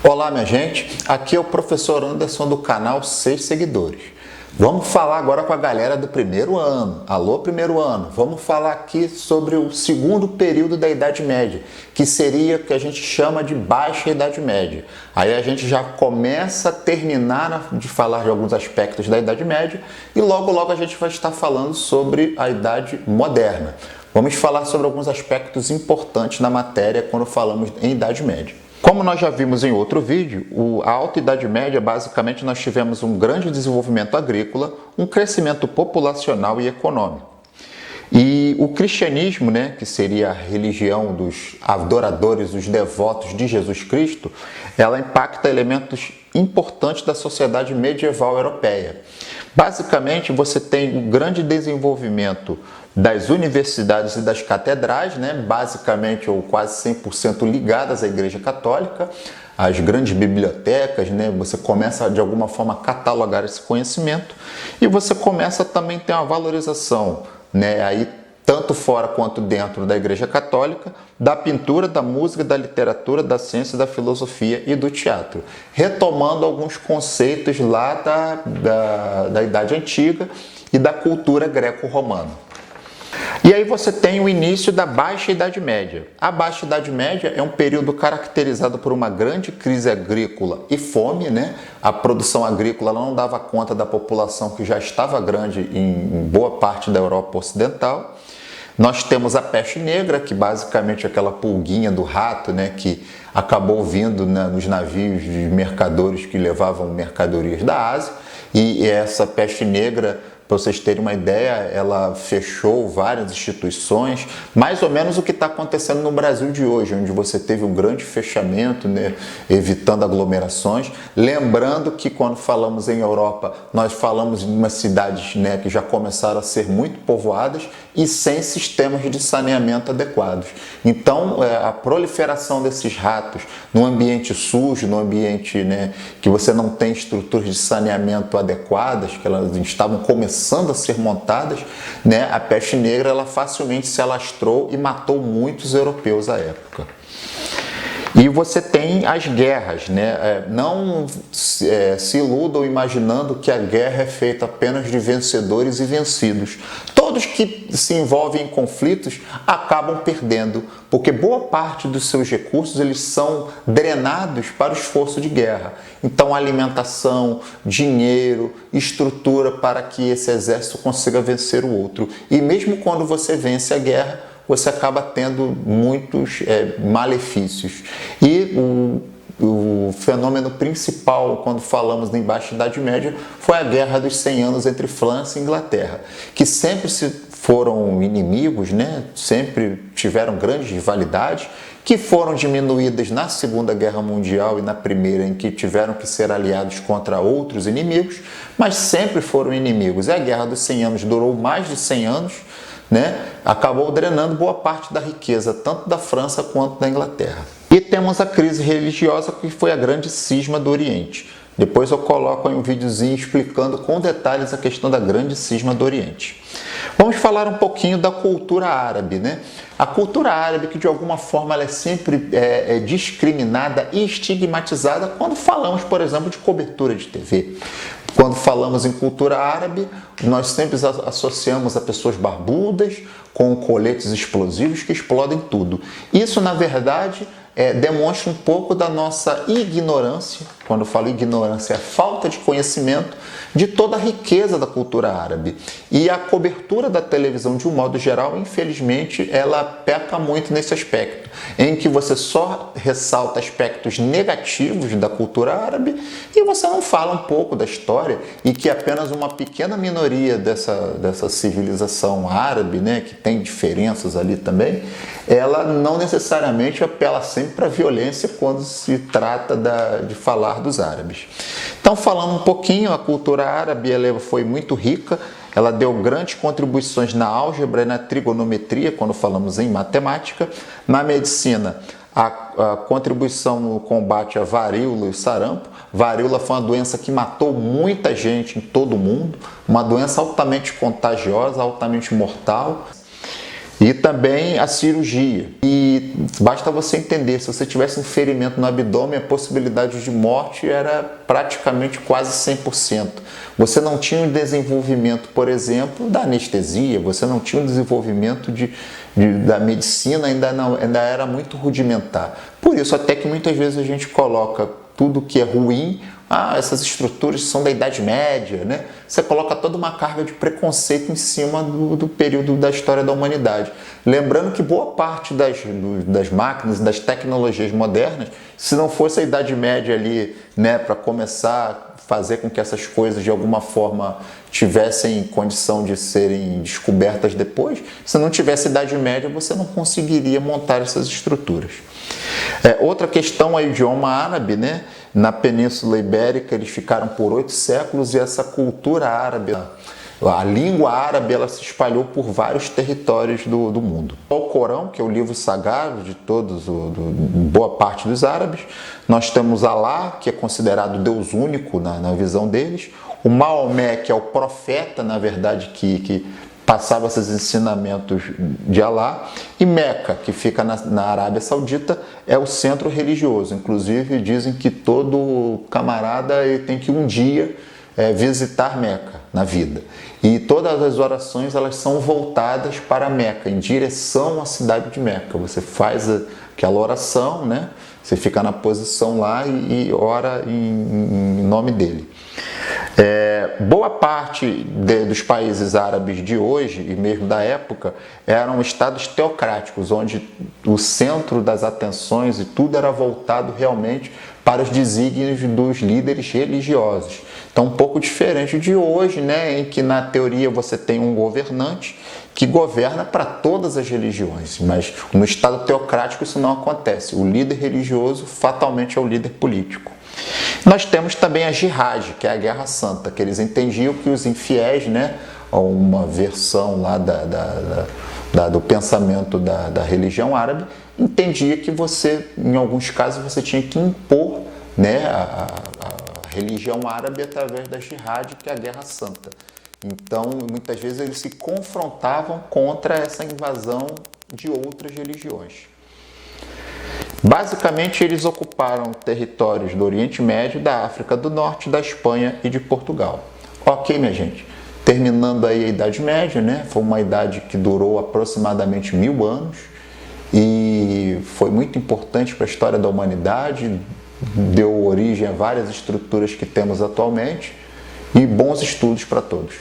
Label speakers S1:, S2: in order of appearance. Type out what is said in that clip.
S1: Olá, minha gente, aqui é o professor Anderson do canal 6 Seguidores. Vamos falar agora com a galera do primeiro ano. Alô, primeiro ano. Vamos falar aqui sobre o segundo período da Idade Média, que seria o que a gente chama de Baixa Idade Média. Aí a gente já começa a terminar de falar de alguns aspectos da Idade Média e logo a gente vai estar falando sobre a Idade Moderna. Vamos falar sobre alguns aspectos importantes na matéria quando falamos em Idade Média. Como nós já vimos em outro vídeo, a Alta Idade Média, basicamente, nós tivemos um grande desenvolvimento agrícola, um crescimento populacional e econômico. E o cristianismo, que seria a religião dos adoradores, os devotos de Jesus Cristo, ela impacta elementos importantes da sociedade medieval europeia. Basicamente, você tem um grande desenvolvimento das universidades e das catedrais, basicamente ou quase 100% ligadas à Igreja Católica, as grandes bibliotecas, você começa de alguma forma a catalogar esse conhecimento e você começa também a ter uma valorização, aí tanto fora quanto dentro da Igreja Católica, da pintura, da música, da literatura, da ciência, da filosofia e do teatro, retomando alguns conceitos lá da Idade Antiga e da cultura greco-romana. E aí você tem o início da Baixa Idade Média. A Baixa Idade Média é um período caracterizado por uma grande crise agrícola e fome, A produção agrícola não dava conta da população que já estava grande em boa parte da Europa Ocidental. Nós temos a peste negra, que basicamente é aquela pulguinha do rato, que acabou vindo nos navios de mercadores que levavam mercadorias da Ásia. E essa peste negra, para vocês terem uma ideia, ela fechou várias instituições, mais ou menos o que está acontecendo no Brasil de hoje, onde você teve um grande fechamento, evitando aglomerações. Lembrando que quando falamos em Europa, nós falamos de umas cidades que já começaram a ser muito povoadas e sem sistemas de saneamento adequados. Então, a proliferação desses ratos num ambiente sujo, num ambiente que você não tem estruturas de saneamento adequadas, que elas estavam começando a ser montadas, a peste negra ela facilmente se alastrou e matou muitos europeus à época. E você tem as guerras, Não se iludam imaginando que a guerra é feita apenas de vencedores e vencidos. Todos que se envolvem em conflitos acabam perdendo, porque boa parte dos seus recursos eles são drenados para o esforço de guerra. Então, alimentação, dinheiro, estrutura para que esse exército consiga vencer o outro. E mesmo quando você vence a guerra, você acaba tendo muitos malefícios. E o fenômeno principal, quando falamos em Baixa Idade Média, foi a Guerra dos 100 Anos entre França e Inglaterra, que sempre foram inimigos, sempre tiveram grandes rivalidades, que foram diminuídas na Segunda Guerra Mundial e na Primeira, em que tiveram que ser aliados contra outros inimigos, mas sempre foram inimigos. E a Guerra dos 100 Anos durou mais de 100 anos, acabou drenando boa parte da riqueza, tanto da França quanto da Inglaterra. E temos a crise religiosa, que foi a grande cisma do Oriente. Depois eu coloco aí um videozinho explicando com detalhes a questão da grande cisma do Oriente. Vamos falar um pouquinho da cultura árabe, A cultura árabe, que de alguma forma ela é sempre discriminada e estigmatizada quando falamos, por exemplo, de cobertura de TV. Quando falamos em cultura árabe, nós sempre associamos a pessoas barbudas com coletes explosivos que explodem tudo. Isso, na verdade, demonstra um pouco da nossa ignorância. Quando eu falo ignorância, é falta de conhecimento de toda a riqueza da cultura árabe. E a cobertura da televisão, de um modo geral, infelizmente, ela peca muito nesse aspecto, em que você só ressalta aspectos negativos da cultura árabe e você não fala um pouco da história, e que apenas uma pequena minoria dessa civilização árabe, que tem diferenças ali também, ela não necessariamente apela sempre para a violência quando se trata de falar dos árabes. Então, falando um pouquinho, a cultura árabe ela foi muito rica, ela deu grandes contribuições na álgebra e na trigonometria, quando falamos em matemática. Na medicina, a contribuição no combate à varíola e sarampo. Varíola foi uma doença que matou muita gente em todo o mundo, uma doença altamente contagiosa, altamente mortal. E também a cirurgia. E basta você entender, se você tivesse um ferimento no abdômen, a possibilidade de morte era praticamente quase 100%. Você não tinha um desenvolvimento, por exemplo, da anestesia, você não tinha um desenvolvimento da medicina, ainda era muito rudimentar. Por isso, até que muitas vezes a gente coloca tudo que é ruim, essas estruturas são da Idade Média, né? Você coloca toda uma carga de preconceito em cima do período da história da humanidade. Lembrando que boa parte das máquinas, das tecnologias modernas, se não fosse a Idade Média ali, né, para começar a fazer com que essas coisas de alguma forma tivessem condição de serem descobertas depois, se não tivesse Idade Média, você não conseguiria montar essas estruturas. Outra questão é o idioma árabe, né? Na Península Ibérica eles ficaram por 8 séculos e essa cultura árabe, a língua árabe, ela se espalhou por vários territórios do mundo. O Corão, que é o livro sagrado de boa parte dos árabes, nós temos Alá, que é considerado Deus único na visão deles, o Maomé, que é o profeta, na verdade, que passava esses ensinamentos de Alá, e Meca, que fica na Arábia Saudita, é o centro religioso. Inclusive dizem que todo camarada tem que um dia visitar Meca na vida. E todas as orações elas são voltadas para Meca, em direção à cidade de Meca. Você faz aquela oração, né? Você fica na posição lá e ora em nome dele. Boa parte dos países árabes de hoje e mesmo da época eram estados teocráticos, onde o centro das atenções e tudo era voltado realmente para os desígnios dos líderes religiosos. Então, um pouco diferente de hoje, né, em que na teoria você tem um governante que governa para todas as religiões, mas no estado teocrático isso não acontece. O líder religioso fatalmente é o líder político. Nós temos também a Jihad, que é a Guerra Santa, que eles entendiam que os infiéis, né, uma versão lá do pensamento da religião árabe, entendia que você, em alguns casos, você tinha que impor, né, a religião árabe através da Jihad, que é a Guerra Santa. Então, muitas vezes eles se confrontavam contra essa invasão de outras religiões. Basicamente, eles ocuparam territórios do Oriente Médio, da África do Norte, da Espanha e de Portugal. Ok, minha gente? Terminando aí a Idade Média, né? Foi uma idade que durou aproximadamente 1000 anos e foi muito importante para a história da humanidade, deu origem a várias estruturas que temos atualmente e bons estudos para todos.